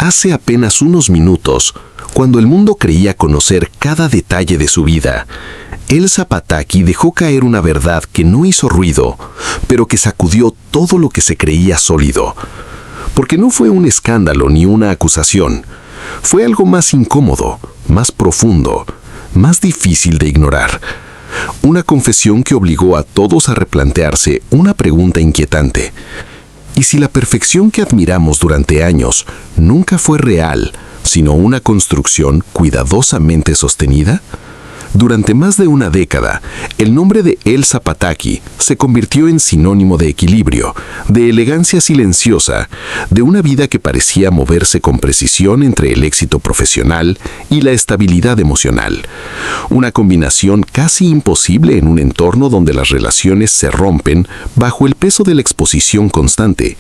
Hace apenas unos minutos, cuando el mundo creía conocer cada detalle de su vida, Elsa Pataky dejó caer una verdad que no hizo ruido, pero que sacudió todo lo que se creía sólido. Porque no fue un escándalo ni una acusación, fue algo más incómodo, más profundo, más difícil de ignorar. Una confesión que obligó a todos a replantearse una pregunta inquietante. ¿Y si la perfección que admiramos durante años nunca fue real, sino una construcción cuidadosamente sostenida? Durante más de una década, el nombre de Elsa Pataky se convirtió en sinónimo de equilibrio, de elegancia silenciosa, de una vida que parecía moverse con precisión entre el éxito profesional y la estabilidad emocional. Una combinación casi imposible en un entorno donde las relaciones se rompen bajo el peso de la exposición constante.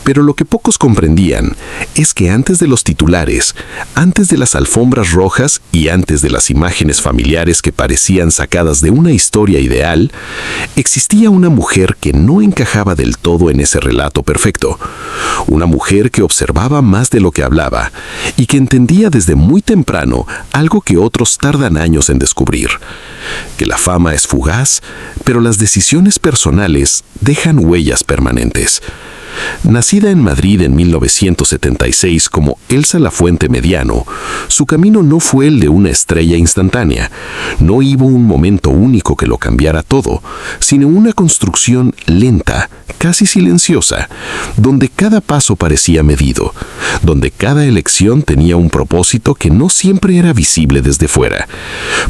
Pero lo que pocos comprendían es que antes de los titulares, antes de las alfombras rojas y antes de las imágenes familiares que parecían sacadas de una historia ideal, existía una mujer que no encajaba del todo en ese relato perfecto. Una mujer que observaba más de lo que hablaba y que entendía desde muy temprano algo que otros tardan años en descubrir: que la fama es fugaz, pero las decisiones personales dejan huellas permanentes. Nacida en Madrid en 1976 como Elsa Lafuente Mediano, su camino no fue el de una estrella instantánea. No hubo un momento único que lo cambiara todo, sino una construcción lenta, casi silenciosa, donde cada paso parecía medido, donde cada elección tenía un propósito que no siempre era visible desde fuera.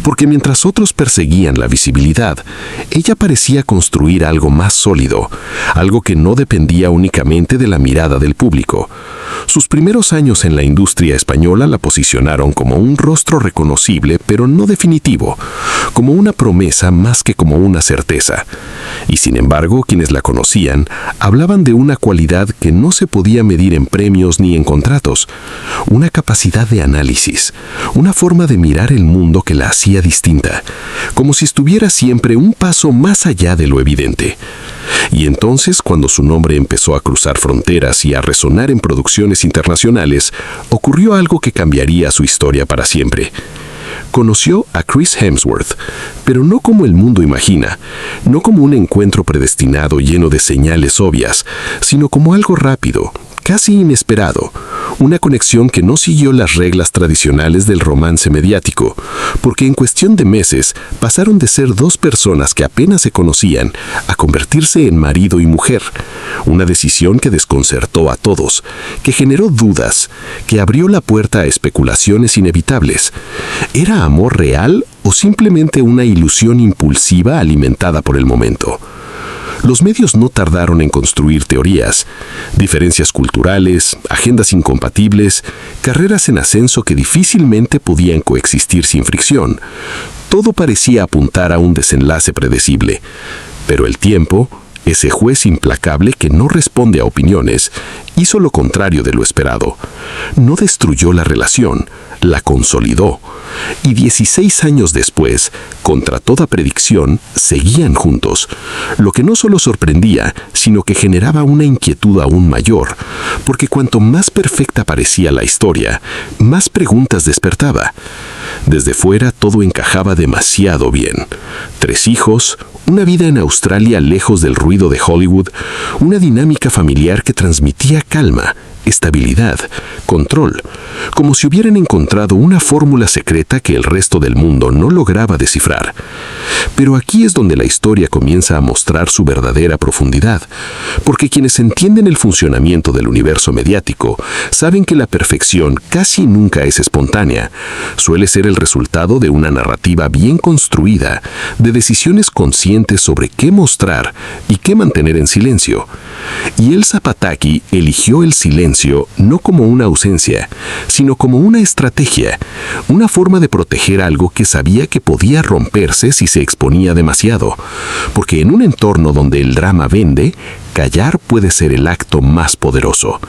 Porque mientras otros perseguían la visibilidad, ella parecía construir algo más sólido, algo que no dependía únicamente de la mirada del público. Sus primeros años en la industria española la posicionaron como un rostro reconocible, pero no definitivo, como una promesa más que como una certeza. Y sin embargo, quienes la conocían hablaban de una cualidad que no se podía medir en premios ni en contratos, una capacidad de análisis, una forma de mirar el mundo que la hacía distinta, como si estuviera siempre un paso más allá de lo evidente. Y entonces, cuando su nombre empezó a cruzar fronteras y a resonar en producciones internacionales, ocurrió algo que cambiaría su historia para siempre. Conoció a Chris Hemsworth, pero no como el mundo imagina, no como un encuentro predestinado lleno de señales obvias, sino como algo rápido, casi inesperado, una conexión que no siguió las reglas tradicionales del romance mediático, porque en cuestión de meses pasaron de ser dos personas que apenas se conocían a convertirse en marido y mujer, una decisión que desconcertó a todos, que generó dudas, que abrió la puerta a especulaciones inevitables. ¿Era amor real o simplemente una ilusión impulsiva alimentada por el momento? Los medios no tardaron en construir teorías, diferencias culturales, agendas incompatibles, carreras en ascenso que difícilmente podían coexistir sin fricción. Todo parecía apuntar a un desenlace predecible, pero el tiempo, ese juez implacable que no responde a opiniones, hizo lo contrario de lo esperado. No destruyó la relación, la consolidó. Y 16 años después, contra toda predicción, seguían juntos, lo que no solo sorprendía, sino que generaba una inquietud aún mayor, porque cuanto más perfecta parecía la historia, más preguntas despertaba. Desde fuera todo encajaba demasiado bien. 3 hijos, una vida en Australia lejos del ruido de Hollywood, una dinámica familiar que transmitía calma, estabilidad, control, como si hubieran encontrado una fórmula secreta que el resto del mundo no lograba descifrar. Pero aquí es donde la historia comienza a mostrar su verdadera profundidad, porque quienes entienden el funcionamiento del universo mediático saben que la perfección casi nunca es espontánea, suele ser el resultado de una narrativa bien construida, de decisiones conscientes sobre qué mostrar y qué mantener en silencio. Y Elsa Pataky eligió el silencio no como una ausencia, sino como una estrategia, una forma de proteger algo que sabía que podía romperse si se exponía demasiado, porque en un entorno donde el drama vende, callar puede ser el acto más poderoso.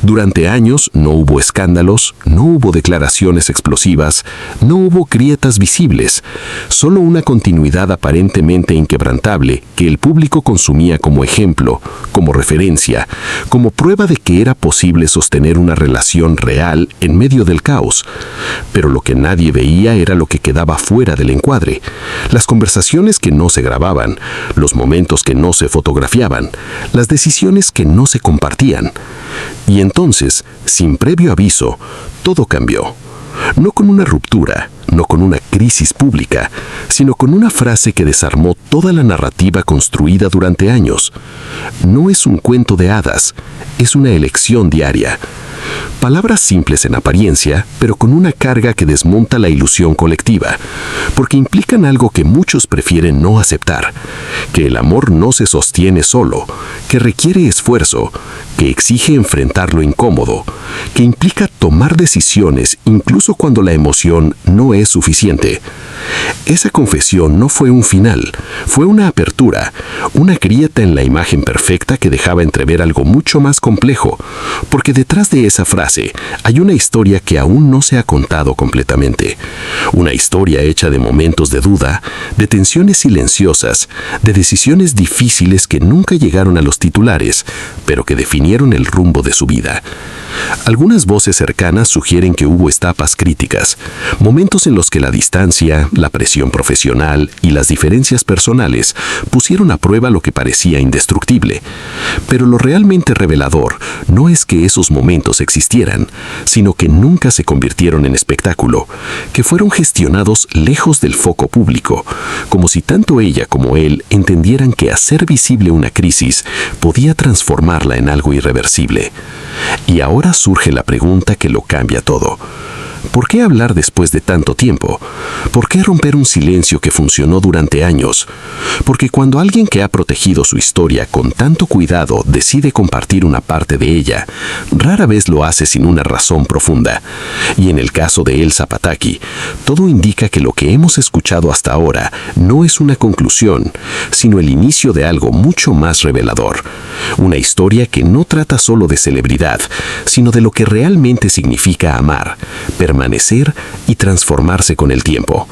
Durante años no hubo escándalos, no hubo declaraciones explosivas, no hubo grietas visibles, solo una continuidad aparentemente inquebrantable que el público consumía como ejemplo, como referencia, como prueba de que era posible sostener una relación real en medio del caos. Pero lo que nadie veía era lo que quedaba fuera del encuadre, las conversaciones que no se grababan, los momentos que no se fotografiaban, las decisiones que no se compartían. Y entonces, sin previo aviso, todo cambió. No con una ruptura, no con una crisis pública, sino con una frase que desarmó toda la narrativa construida durante años. No es un cuento de hadas, es una elección diaria. Palabras simples en apariencia, pero con una carga que desmonta la ilusión colectiva, porque implican algo que muchos prefieren no aceptar, que el amor no se sostiene solo, que requiere esfuerzo, que exige enfrentar lo incómodo, que implica tomar decisiones incluso cuando la emoción no es suficiente. Esa confesión no fue un final, fue una apertura, una grieta en la imagen perfecta que dejaba entrever algo mucho más complejo, porque detrás de esa frase hay una historia que aún no se ha contado completamente. Una historia hecha de momentos de duda, de tensiones silenciosas, de decisiones difíciles que nunca llegaron a los titulares, pero que definieron el rumbo de su vida. Algunas voces cercanas sugieren que hubo etapas críticas, momentos en los que la distancia, la presión profesional y las diferencias personales pusieron a prueba lo que parecía indestructible. Pero lo realmente revelador no es que esos momentos existieran, sino que nunca se convirtieron en espectáculo, que fueron gestionados lejos del foco público, como si tanto ella como él entendieran que hacer visible una crisis podía transformarla en algo irreversible. Y ahora surge la pregunta que lo cambia todo. ¿Por qué hablar después de tanto tiempo? ¿Por qué romper un silencio que funcionó durante años? Porque cuando alguien que ha protegido su historia con tanto cuidado decide compartir una parte de ella, rara vez lo hace sin una razón profunda. Y en el caso de Elsa Pataky, todo indica que lo que hemos escuchado hasta ahora no es una conclusión, sino el inicio de algo mucho más revelador. Una historia que no trata solo de celebridad, sino de lo que realmente significa amar, permanecer y transformarse con el tiempo.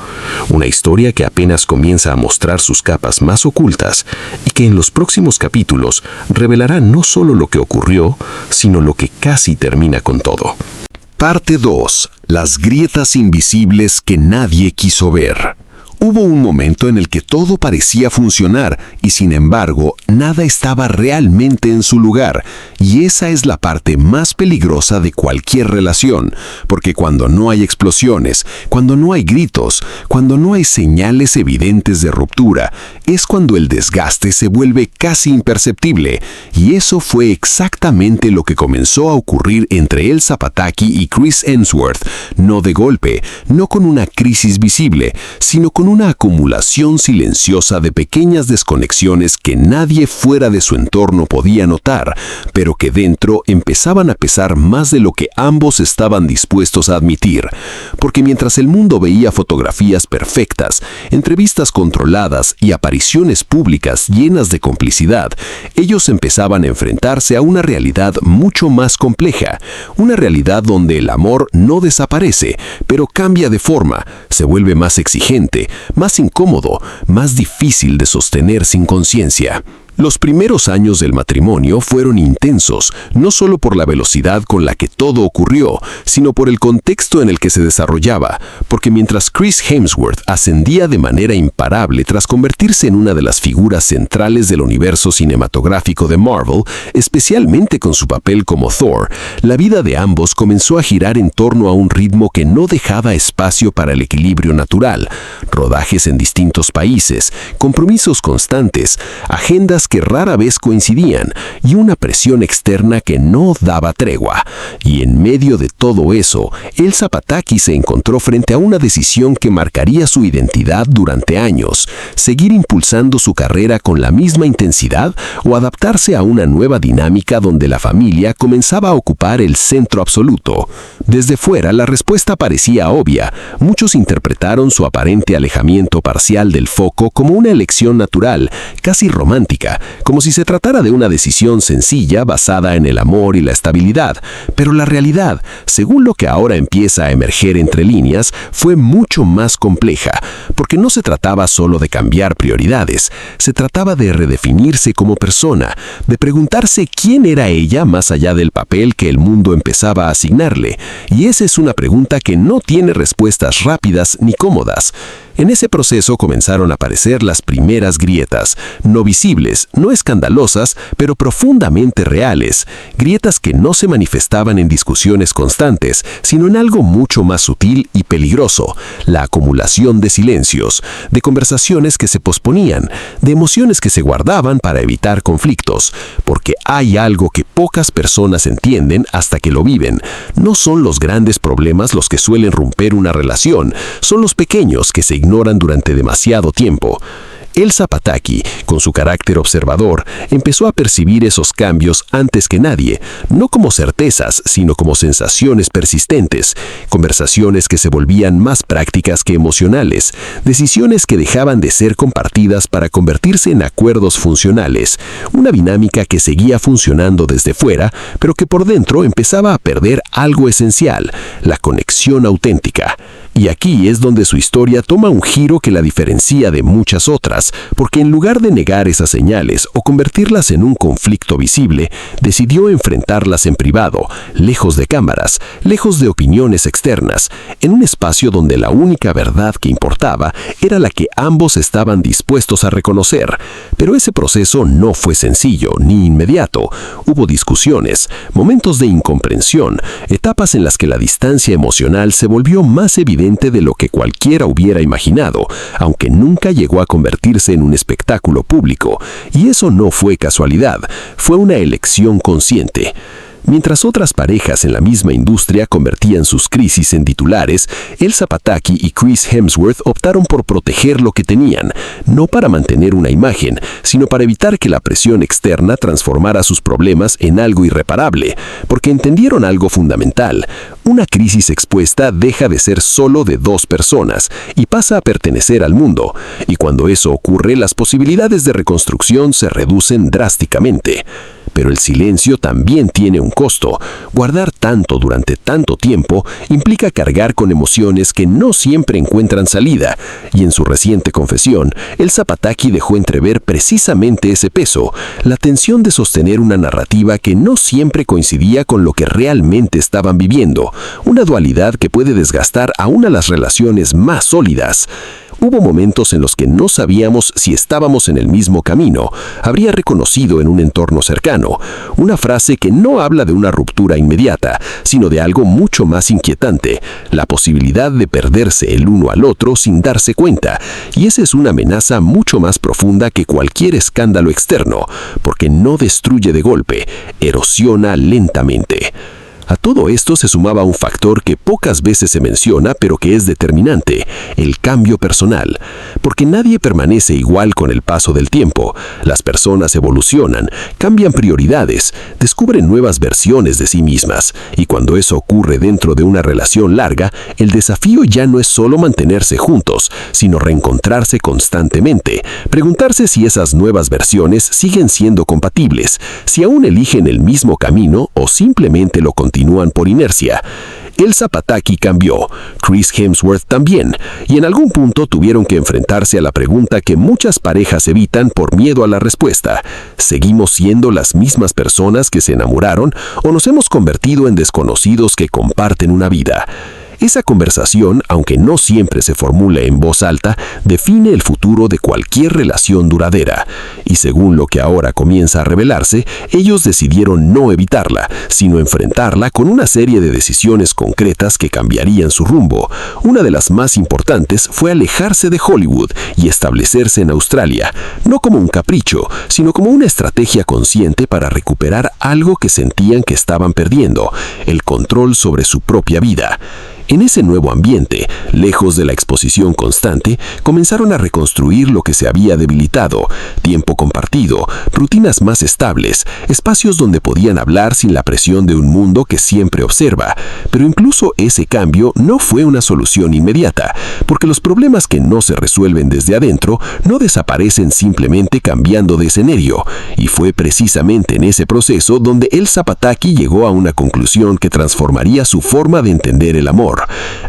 Una historia que apenas comienza a mostrar sus capas más ocultas y que en los próximos capítulos revelará no solo lo que ocurrió, sino lo que casi termina con todo. Parte 2. Las grietas invisibles que nadie quiso ver. Hubo un momento en el que todo parecía funcionar y sin embargo nada estaba realmente en su lugar, y esa es la parte más peligrosa de cualquier relación, porque cuando no hay explosiones, cuando no hay gritos, cuando no hay señales evidentes de ruptura, es cuando el desgaste se vuelve casi imperceptible, y eso fue exactamente lo que comenzó a ocurrir entre Elsa Pataky y Chris Hemsworth, no de golpe, no con una crisis visible, sino con una acumulación silenciosa de pequeñas desconexiones que nadie fuera de su entorno podía notar, pero que dentro empezaban a pesar más de lo que ambos estaban dispuestos a admitir. Porque mientras el mundo veía fotografías perfectas, entrevistas controladas y apariciones públicas llenas de complicidad, ellos empezaban a enfrentarse a una realidad mucho más compleja, una realidad donde el amor no desaparece, pero cambia de forma, se vuelve más exigente, más incómodo, más difícil de sostener sin conciencia. Los primeros años del matrimonio fueron intensos, no solo por la velocidad con la que todo ocurrió, sino por el contexto en el que se desarrollaba, porque mientras Chris Hemsworth ascendía de manera imparable tras convertirse en una de las figuras centrales del universo cinematográfico de Marvel, especialmente con su papel como Thor, la vida de ambos comenzó a girar en torno a un ritmo que no dejaba espacio para el equilibrio natural, rodajes en distintos países, compromisos constantes, agendas que rara vez coincidían y una presión externa que no daba tregua. Y en medio de todo eso, Elsa Pataky se encontró frente a una decisión que marcaría su identidad durante años: seguir impulsando su carrera con la misma intensidad o adaptarse a una nueva dinámica donde la familia comenzaba a ocupar el centro absoluto. Desde fuera, la respuesta parecía obvia. Muchos interpretaron su aparente alejamiento parcial del foco como una elección natural, casi romántica, sencilla, como si se tratara de una decisión sencilla basada en el amor y la estabilidad. Pero la realidad, según lo que ahora empieza a emerger entre líneas, fue mucho más compleja, porque no se trataba solo de cambiar prioridades, se trataba de redefinirse como persona, de preguntarse quién era ella más allá del papel que el mundo empezaba a asignarle. Y esa es una pregunta que no tiene respuestas rápidas ni cómodas. En ese proceso comenzaron a aparecer las primeras grietas, no visibles, no escandalosas, pero profundamente reales, grietas que no se manifestaban en discusiones constantes, sino en algo mucho más sutil y peligroso, la acumulación de silencios, de conversaciones que se posponían, de emociones que se guardaban para evitar conflictos, porque hay algo que pocas personas entienden hasta que lo viven. No son los grandes problemas los que suelen romper una relación, son los pequeños que se ignoran durante demasiado tiempo. Elsa Pataky, con su carácter observador, empezó a percibir esos cambios antes que nadie, no como certezas, sino como sensaciones persistentes, conversaciones que se volvían más prácticas que emocionales, decisiones que dejaban de ser compartidas para convertirse en acuerdos funcionales, una dinámica que seguía funcionando desde fuera, pero que por dentro empezaba a perder algo esencial, la conexión auténtica. Y aquí es donde su historia toma un giro que la diferencia de muchas otras, porque en lugar de negar esas señales o convertirlas en un conflicto visible, decidió enfrentarlas en privado, lejos de cámaras, lejos de opiniones externas, en un espacio donde la única verdad que importaba era la que ambos estaban dispuestos a reconocer. Pero ese proceso no fue sencillo ni inmediato. Hubo discusiones, momentos de incomprensión, etapas en las que la distancia emocional se volvió más evidente de lo que cualquiera hubiera imaginado, aunque nunca llegó a convertirse en un espectáculo público. Y eso no fue casualidad, fue una elección consciente. Mientras otras parejas en la misma industria convertían sus crisis en titulares, Elsa Pataky y Chris Hemsworth optaron por proteger lo que tenían, no para mantener una imagen, sino para evitar que la presión externa transformara sus problemas en algo irreparable, porque entendieron algo fundamental. Una crisis expuesta deja de ser solo de dos personas y pasa a pertenecer al mundo, y cuando eso ocurre, las posibilidades de reconstrucción se reducen drásticamente. Pero el silencio también tiene un costo. Guardar tanto durante tanto tiempo implica cargar con emociones que no siempre encuentran salida, y en su reciente confesión, Elsa Pataky dejó entrever precisamente ese peso, la tensión de sostener una narrativa que no siempre coincidía con lo que realmente estaban viviendo, una dualidad que puede desgastar aún a las relaciones más sólidas. Hubo momentos en los que no sabíamos si estábamos en el mismo camino, habría reconocido en un entorno cercano, una frase que no habla de una ruptura inmediata, sino de algo mucho más inquietante, la posibilidad de perderse el uno al otro sin darse cuenta, y esa es una amenaza mucho más profunda que cualquier escándalo externo, porque no destruye de golpe, erosiona lentamente. A todo esto se sumaba un factor que pocas veces se menciona, pero que es determinante: el cambio personal. Porque nadie permanece igual con el paso del tiempo. Las personas evolucionan, cambian prioridades, descubren nuevas versiones de sí mismas. Y cuando eso ocurre dentro de una relación larga, el desafío ya no es solo mantenerse juntos, sino reencontrarse constantemente, preguntarse si esas nuevas versiones siguen siendo compatibles, si aún eligen el mismo camino o simplemente lo continúan por inercia. Elsa Pataky cambió, Chris Hemsworth también, y en algún punto tuvieron que enfrentarse a la pregunta que muchas parejas evitan por miedo a la respuesta: ¿seguimos siendo las mismas personas que se enamoraron o nos hemos convertido en desconocidos que comparten una vida? Esa conversación, aunque no siempre se formule en voz alta, define el futuro de cualquier relación duradera. Y según lo que ahora comienza a revelarse, ellos decidieron no evitarla, sino enfrentarla con una serie de decisiones concretas que cambiarían su rumbo. Una de las más importantes fue alejarse de Hollywood y establecerse en Australia, no como un capricho, sino como una estrategia consciente para recuperar algo que sentían que estaban perdiendo: el control sobre su propia vida. En ese nuevo ambiente, lejos de la exposición constante, comenzaron a reconstruir lo que se había debilitado: tiempo compartido, rutinas más estables, espacios donde podían hablar sin la presión de un mundo que siempre observa. Pero incluso ese cambio no fue una solución inmediata, porque los problemas que no se resuelven desde adentro no desaparecen simplemente cambiando de escenario, y fue precisamente en ese proceso donde Elsa Pataky llegó a una conclusión que transformaría su forma de entender el amor.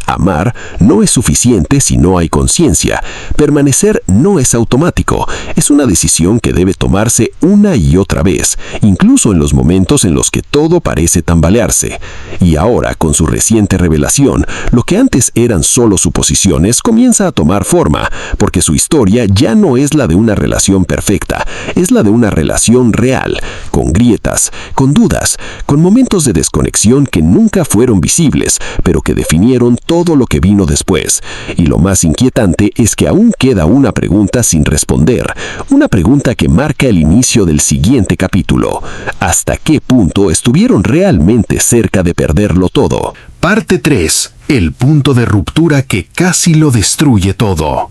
Amar no es suficiente si no hay conciencia. Permanecer no es automático. Es una decisión que debe tomarse una y otra vez, incluso en los momentos en los que todo parece tambalearse. Y ahora, con su reciente revelación, lo que antes eran solo suposiciones comienza a tomar forma, porque su historia ya no es la de una relación perfecta, es la de una relación real, con grietas, con dudas, con momentos de desconexión que nunca fueron visibles, pero que definieron todo lo que vino después. Y lo más inquietante es que aún queda una pregunta sin responder, una pregunta que marca el inicio del siguiente capítulo. ¿Hasta qué punto estuvieron realmente cerca de perderlo todo? Parte 3. El punto de ruptura que casi lo destruye todo.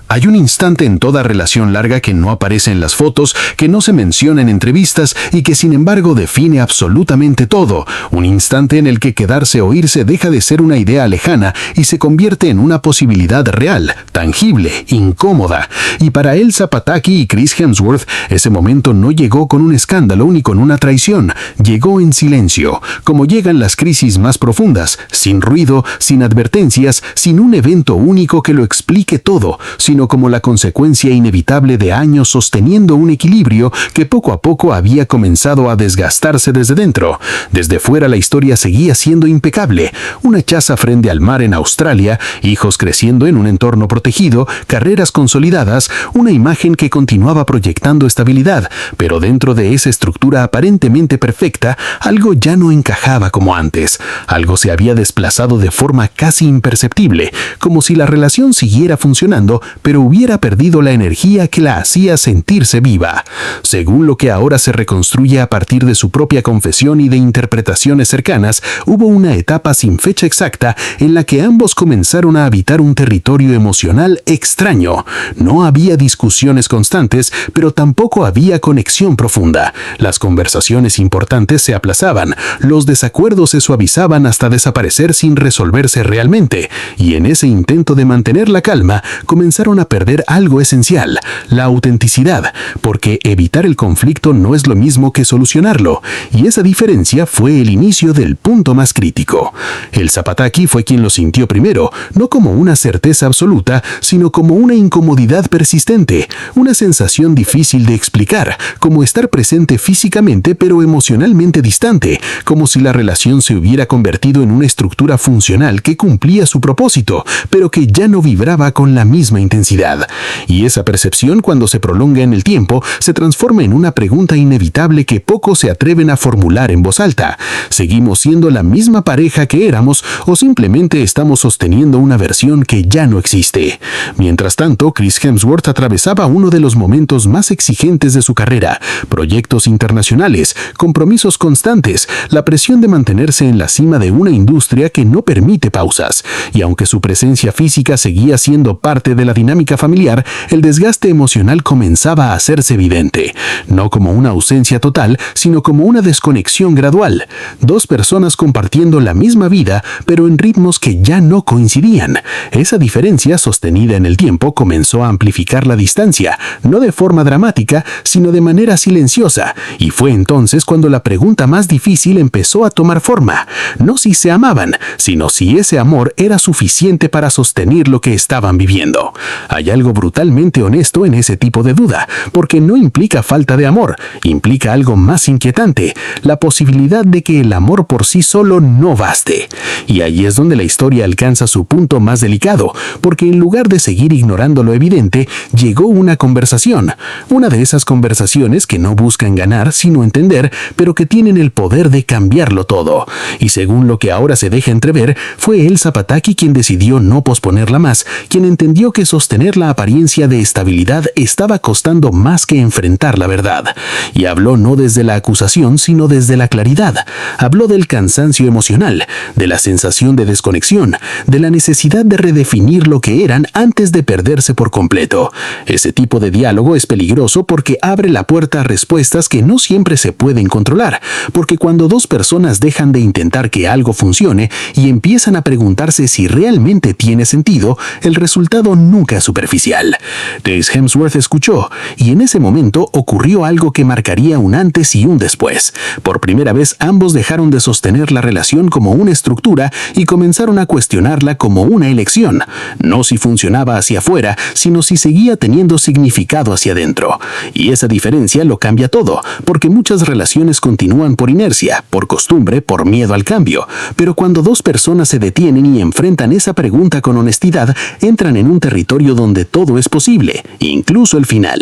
Hay un instante en toda relación larga que no aparece en las fotos, que no se menciona en entrevistas y que sin embargo define absolutamente todo. Un instante en el que quedarse o irse deja de ser una idea lejana y se convierte en una posibilidad real, tangible, incómoda. Y para Elsa Pataky y Chris Hemsworth, ese momento no llegó con un escándalo ni con una traición. Llegó en silencio, como llegan las crisis más profundas, sin ruido, sin advertencias, sin un evento único que lo explique todo, sino como la consecuencia inevitable de años sosteniendo un equilibrio que poco a poco había comenzado a desgastarse desde dentro. Desde fuera la historia seguía siendo impecable. Una casa frente al mar en Australia, hijos creciendo en un entorno protegido, carreras consolidadas, una imagen que continuaba proyectando estabilidad, pero dentro de esa estructura aparentemente perfecta, algo ya no encajaba como antes. Algo se había desplazado de forma casi imperceptible, como si la relación siguiera funcionando, pero hubiera perdido la energía que la hacía sentirse viva. Según lo que ahora se reconstruye a partir de su propia confesión y de interpretaciones cercanas, hubo una etapa sin fecha exacta en la que ambos comenzaron a habitar un territorio emocional extraño. No había discusiones constantes, pero tampoco había conexión profunda. Las conversaciones importantes se aplazaban, los desacuerdos se suavizaban hasta desaparecer sin resolverse realmente, y en ese intento de mantener la calma, comenzaron a perder algo esencial, la autenticidad, porque evitar el conflicto no es lo mismo que solucionarlo, y esa diferencia fue el inicio del punto más crítico. Elsa Pataky fue quien lo sintió primero, no como una certeza absoluta, sino como una incomodidad persistente, una sensación difícil de explicar, como estar presente físicamente pero emocionalmente distante, como si la relación se hubiera convertido en una estructura funcional que cumplía su propósito, pero que ya no vibraba con la misma intensidad. Y esa percepción, cuando se prolonga en el tiempo, se transforma en una pregunta inevitable que pocos se atreven a formular en voz alta. ¿Seguimos siendo la misma pareja que éramos o simplemente estamos sosteniendo una versión que ya no existe? Mientras tanto, Chris Hemsworth atravesaba uno de los momentos más exigentes de su carrera: proyectos internacionales, compromisos constantes, la presión de mantenerse en la cima de una industria que no permite pausas. Y aunque su presencia física seguía siendo parte de la dinámica familiar, el desgaste emocional comenzaba a hacerse evidente, no como una ausencia total, sino como una desconexión gradual. Dos personas compartiendo la misma vida, pero en ritmos que ya no coincidían. Esa diferencia, sostenida en el tiempo, comenzó a amplificar la distancia, no de forma dramática, sino de manera silenciosa, y fue entonces cuando la pregunta más difícil empezó a tomar forma. No si se amaban, sino si ese amor era suficiente para sostener lo que estaban viviendo. Hay algo brutalmente honesto en ese tipo de duda, porque no implica falta de amor, implica algo más inquietante, la posibilidad de que el amor por sí solo no baste. Y ahí es donde la historia alcanza su punto más delicado, porque en lugar de seguir ignorando lo evidente, llegó una conversación. Una de esas conversaciones que no buscan ganar, sino entender, pero que tienen el poder de cambiarlo todo. Y según lo que ahora se deja entrever, fue Elsa Pataky quien decidió no posponerla más, quien entendió que sostener sostener la apariencia de estabilidad estaba costando más que enfrentar la verdad. Y habló no desde la acusación, sino desde la claridad. Habló del cansancio emocional, de la sensación de desconexión, de la necesidad de redefinir lo que eran antes de perderse por completo. Ese tipo de diálogo es peligroso porque abre la puerta a respuestas que no siempre se pueden controlar, porque cuando dos personas dejan de intentar que algo funcione y empiezan a preguntarse si realmente tiene sentido, el resultado nunca es superficial. Chris Hemsworth escuchó, y en ese momento ocurrió algo que marcaría un antes y un después. Por primera vez ambos dejaron de sostener la relación como una estructura y comenzaron a cuestionarla como una elección, no si funcionaba hacia afuera, sino si seguía teniendo significado hacia adentro. Y esa diferencia lo cambia todo, porque muchas relaciones continúan por inercia, por costumbre, por miedo al cambio, pero cuando dos personas se detienen y enfrentan esa pregunta con honestidad, entran en un territorio donde todo es posible, incluso el final.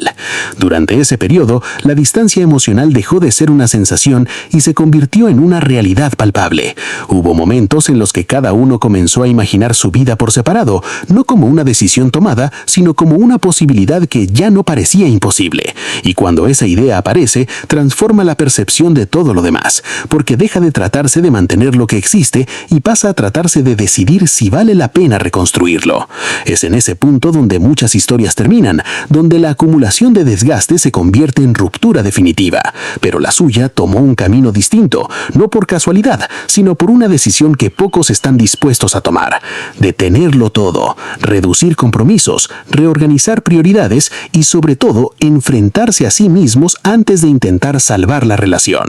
Durante ese periodo, la distancia emocional dejó de ser una sensación y se convirtió en una realidad palpable. Hubo momentos en los que cada uno comenzó a imaginar su vida por separado, no como una decisión tomada, sino como una posibilidad que ya no parecía imposible. Y cuando esa idea aparece, transforma la percepción de todo lo demás, porque deja de tratarse de mantener lo que existe y pasa a tratarse de decidir si vale la pena reconstruirlo. Es en ese punto donde muchas historias terminan, donde la acumulación de desgaste se convierte en ruptura definitiva, pero la suya tomó un camino distinto, no por casualidad, sino por una decisión que pocos están dispuestos a tomar: detenerlo todo, reducir compromisos, reorganizar prioridades y sobre todo enfrentarse a sí mismos antes de intentar salvar la relación.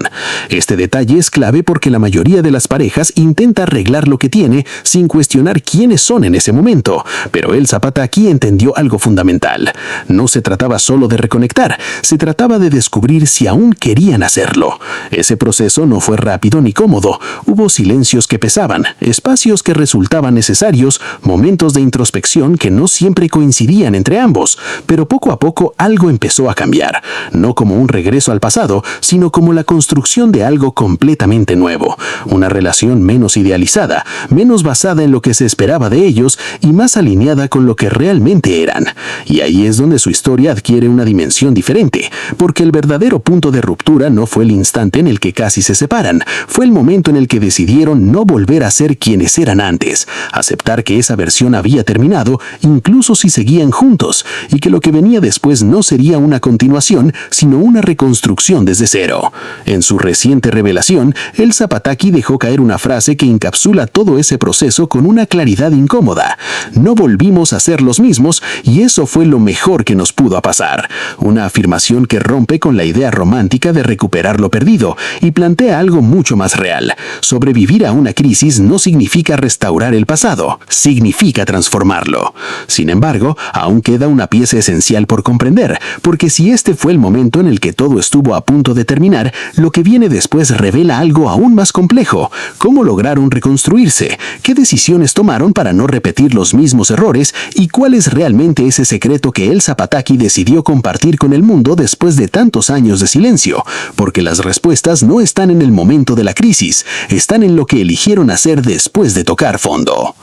Este detalle es clave porque la mayoría de las parejas intenta arreglar lo que tiene sin cuestionar quiénes son en ese momento, pero Elsa Pataky entendió algo fundamental. No se trataba solo de reconectar, se trataba de descubrir si aún querían hacerlo. Ese proceso no fue rápido ni cómodo. Hubo silencios que pesaban, espacios que resultaban necesarios, momentos de introspección que no siempre coincidían entre ambos, pero poco a poco algo empezó a cambiar, no como un regreso al pasado, sino como la construcción de algo completamente nuevo, una relación menos idealizada, menos basada en lo que se esperaba de ellos y más alineada con lo que realmente eran. Y ahí es donde su historia adquiere una dimensión diferente, porque el verdadero punto de ruptura no fue el instante en el que casi se separan, fue el momento en el que decidieron no volver a ser quienes eran antes, aceptar que esa versión había terminado, incluso si seguían juntos, y que lo que venía después no sería una continuación, sino una reconstrucción desde cero. En su reciente revelación, Elsa Pataky dejó caer una frase que encapsula todo ese proceso con una claridad incómoda: no volvimos a ser los mismos y eso fue lo mejor que nos pudo pasar. Una afirmación que rompe con la idea romántica de recuperar lo perdido y plantea algo mucho más real. Sobrevivir a una crisis no significa restaurar el pasado, significa transformarlo. Sin embargo, aún queda una pieza esencial por comprender, porque si este fue el momento en el que todo estuvo a punto de terminar, lo que viene después revela algo aún más complejo: cómo lograron reconstruirse, qué decisiones tomaron para no repetir los mismos errores y cuál es realmente ese secreto que Elsa Pataky decidió compartir con el mundo después de tantos años de silencio, porque las respuestas no están en el momento de la crisis, están en lo que eligieron hacer después de tocar fondo.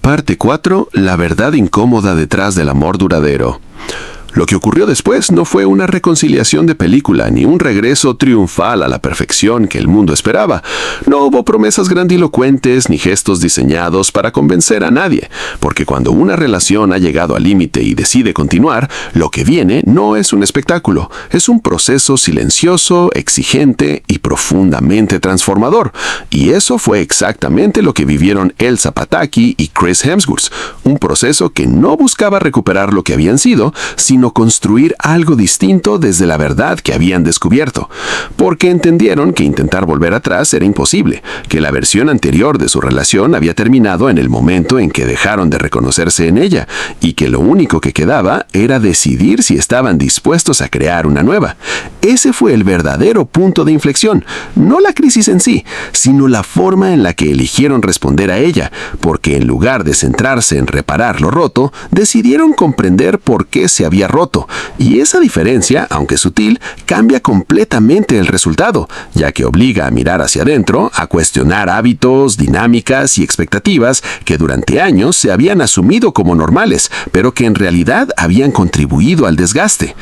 Parte 4. La verdad incómoda detrás del amor duradero. Lo que ocurrió después no fue una reconciliación de película, ni un regreso triunfal a la perfección que el mundo esperaba. No hubo promesas grandilocuentes ni gestos diseñados para convencer a nadie, porque cuando una relación ha llegado al límite y decide continuar, lo que viene no es un espectáculo, es un proceso silencioso, exigente y profundamente transformador. Y eso fue exactamente lo que vivieron Elsa Pataky y Chris Hemsworth, un proceso que no buscaba recuperar lo que habían sido, sino construir algo distinto desde la verdad que habían descubierto, porque entendieron que intentar volver atrás era imposible, que la versión anterior de su relación había terminado en el momento en que dejaron de reconocerse en ella, y que lo único que quedaba era decidir si estaban dispuestos a crear una nueva. Ese fue el verdadero punto de inflexión, no la crisis en sí, sino la forma en la que eligieron responder a ella, porque en lugar de centrarse en reparar lo roto, decidieron comprender por qué se había roto, y esa diferencia, aunque sutil, cambia completamente el resultado, ya que obliga a mirar hacia adentro, a cuestionar hábitos, dinámicas y expectativas que durante años se habían asumido como normales, pero que en realidad habían contribuido al desgaste.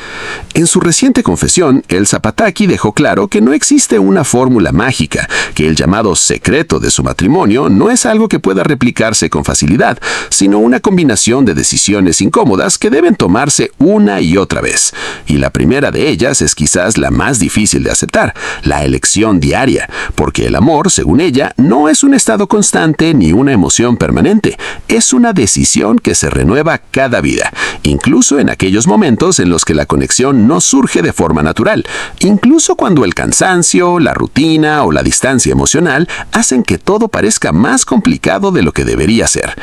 En su reciente confesión, Elsa Pataky dejó claro que no existe una fórmula mágica, que el llamado secreto de su matrimonio no es algo que pueda replicarse con facilidad, sino una combinación de decisiones incómodas que deben tomarse una y otra vez. Y la primera de ellas es quizás la más difícil de aceptar, la elección diaria, porque el amor, según ella, no es un estado constante ni una emoción permanente, es una decisión que se renueva cada vida, incluso en aquellos momentos en los que la conexión no surge de forma natural, incluso cuando el cansancio, la rutina o la distancia emocional hacen que todo parezca más complicado de lo que debería ser.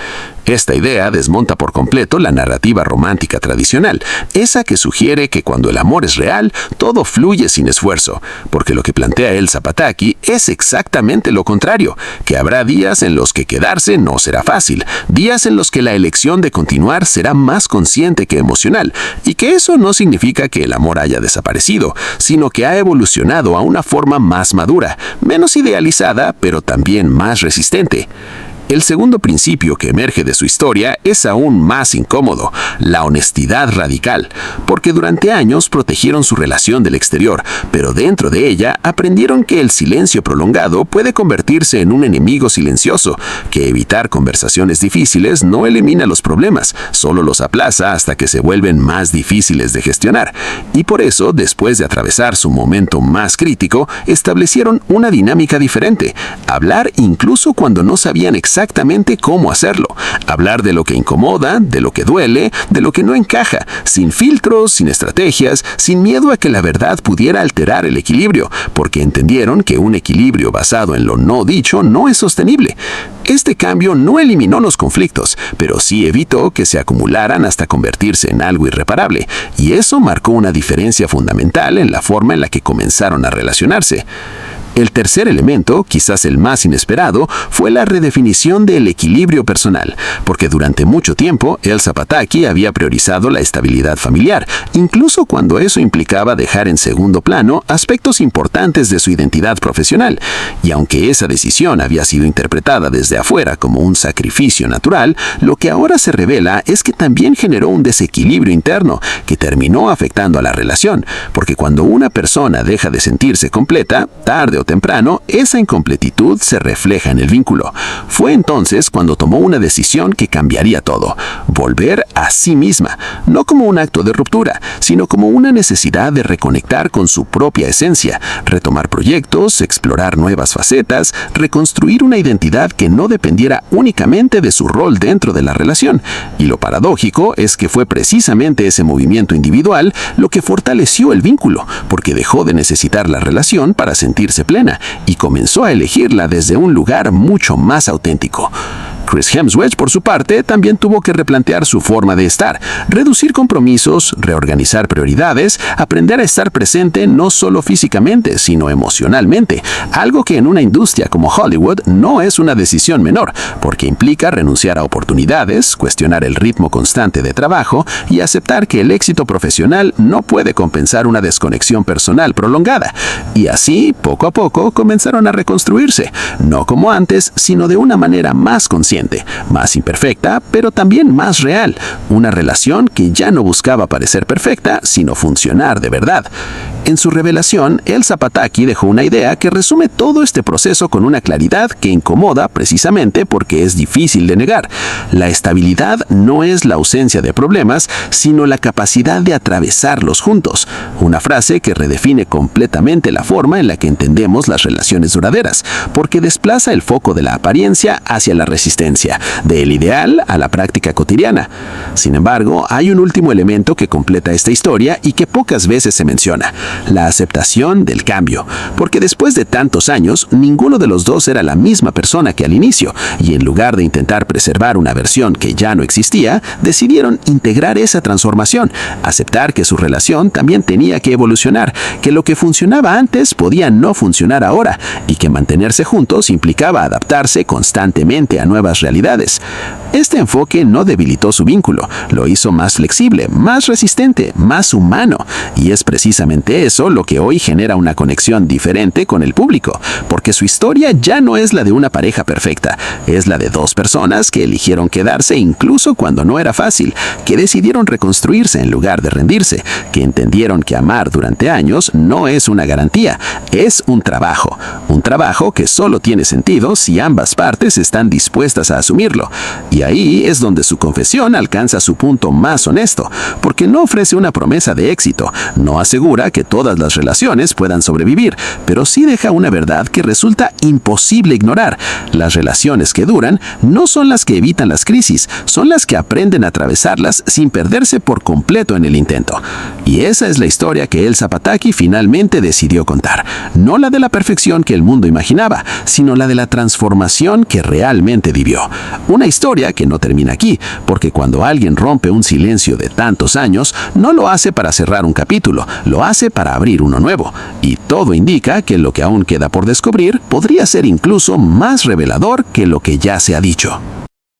Esta idea desmonta por completo la narrativa romántica tradicional, esa que sugiere que cuando el amor es real, todo fluye sin esfuerzo, porque lo que plantea Elsa Pataky es exactamente lo contrario, que habrá días en los que quedarse no será fácil, días en los que la elección de continuar será más consciente que emocional, y que eso no significa que el amor haya desaparecido, sino que ha evolucionado a una forma más madura, menos idealizada, pero también más resistente. El segundo principio que emerge de su historia es aún más incómodo, la honestidad radical, porque durante años protegieron su relación del exterior, pero dentro de ella aprendieron que el silencio prolongado puede convertirse en un enemigo silencioso, que evitar conversaciones difíciles no elimina los problemas, solo los aplaza hasta que se vuelven más difíciles de gestionar. Y por eso, después de atravesar su momento más crítico, establecieron una dinámica diferente, hablar incluso cuando no sabían exactamente cómo hacerlo. Hablar de lo que incomoda, de lo que duele, de lo que no encaja, sin filtros, sin estrategias, sin miedo a que la verdad pudiera alterar el equilibrio, porque entendieron que un equilibrio basado en lo no dicho no es sostenible. Este cambio no eliminó los conflictos, pero sí evitó que se acumularan hasta convertirse en algo irreparable, y eso marcó una diferencia fundamental en la forma en la que comenzaron a relacionarse. El tercer elemento, quizás el más inesperado, fue la redefinición del equilibrio personal, porque durante mucho tiempo Elsa Pataky había priorizado la estabilidad familiar, incluso cuando eso implicaba dejar en segundo plano aspectos importantes de su identidad profesional. Y aunque esa decisión había sido interpretada desde afuera como un sacrificio natural, lo que ahora se revela es que también generó un desequilibrio interno que terminó afectando a la relación, porque cuando una persona deja de sentirse completa, tarde o temprano, esa incompletitud se refleja en el vínculo. Fue entonces cuando tomó una decisión que cambiaría todo: volver a sí misma, no como un acto de ruptura, sino como una necesidad de reconectar con su propia esencia, retomar proyectos, explorar nuevas facetas, reconstruir una identidad que no dependiera únicamente de su rol dentro de la relación. Y lo paradójico es que fue precisamente ese movimiento individual lo que fortaleció el vínculo, porque dejó de necesitar la relación para sentirse plena y comenzó a elegirla desde un lugar mucho más auténtico. Chris Hemsworth, por su parte, también tuvo que replantear su forma de estar, reducir compromisos, reorganizar prioridades, aprender a estar presente no solo físicamente, sino emocionalmente, algo que en una industria como Hollywood no es una decisión menor, porque implica renunciar a oportunidades, cuestionar el ritmo constante de trabajo y aceptar que el éxito profesional no puede compensar una desconexión personal prolongada. Y así, poco a poco, comenzaron a reconstruirse, no como antes, sino de una manera más consciente, más imperfecta, pero también más real, una relación que ya no buscaba parecer perfecta, sino funcionar de verdad. En su revelación, Elsa Pataky dejó una idea que resume todo este proceso con una claridad que incomoda precisamente porque es difícil de negar. La estabilidad no es la ausencia de problemas, sino la capacidad de atravesarlos juntos, una frase que redefine completamente la forma en la que entendemos las relaciones duraderas, porque desplaza el foco de la apariencia hacia la resistencia, del ideal a la práctica cotidiana. Sin embargo, hay un último elemento que completa esta historia y que pocas veces se menciona: la aceptación del cambio, porque después de tantos años, ninguno de los dos era la misma persona que al inicio, y en lugar de intentar preservar una versión que ya no existía, decidieron integrar esa transformación, aceptar que su relación también tenía que evolucionar, que lo que funcionaba antes podía no funcionar ahora, y que mantenerse juntos implicaba adaptarse constantemente a nuevas realidades. Este enfoque no debilitó su vínculo, lo hizo más flexible, más resistente, más humano. Y es precisamente eso lo que hoy genera una conexión diferente con el público, porque su historia ya no es la de una pareja perfecta, es la de dos personas que eligieron quedarse incluso cuando no era fácil, que decidieron reconstruirse en lugar de rendirse, que entendieron que amar durante años no es una garantía, es un trabajo que solo tiene sentido si ambas partes están dispuestas a asumirlo. Y ahí es donde su confesión alcanza su punto más honesto, porque no ofrece una promesa de éxito, no asegura que todas las relaciones puedan sobrevivir, pero sí deja una verdad que resulta imposible ignorar. Las relaciones que duran no son las que evitan las crisis, son las que aprenden a atravesarlas sin perderse por completo en el intento. Y esa es la historia que Elsa Pataky finalmente decidió contar. No la de la perfección que el mundo imaginaba, sino la de la transformación que realmente vivió. Una historia que no termina aquí, porque cuando alguien rompe un silencio de tantos años, no lo hace para cerrar un capítulo, lo hace para abrir uno nuevo. Y todo indica que lo que aún queda por descubrir podría ser incluso más revelador que lo que ya se ha dicho.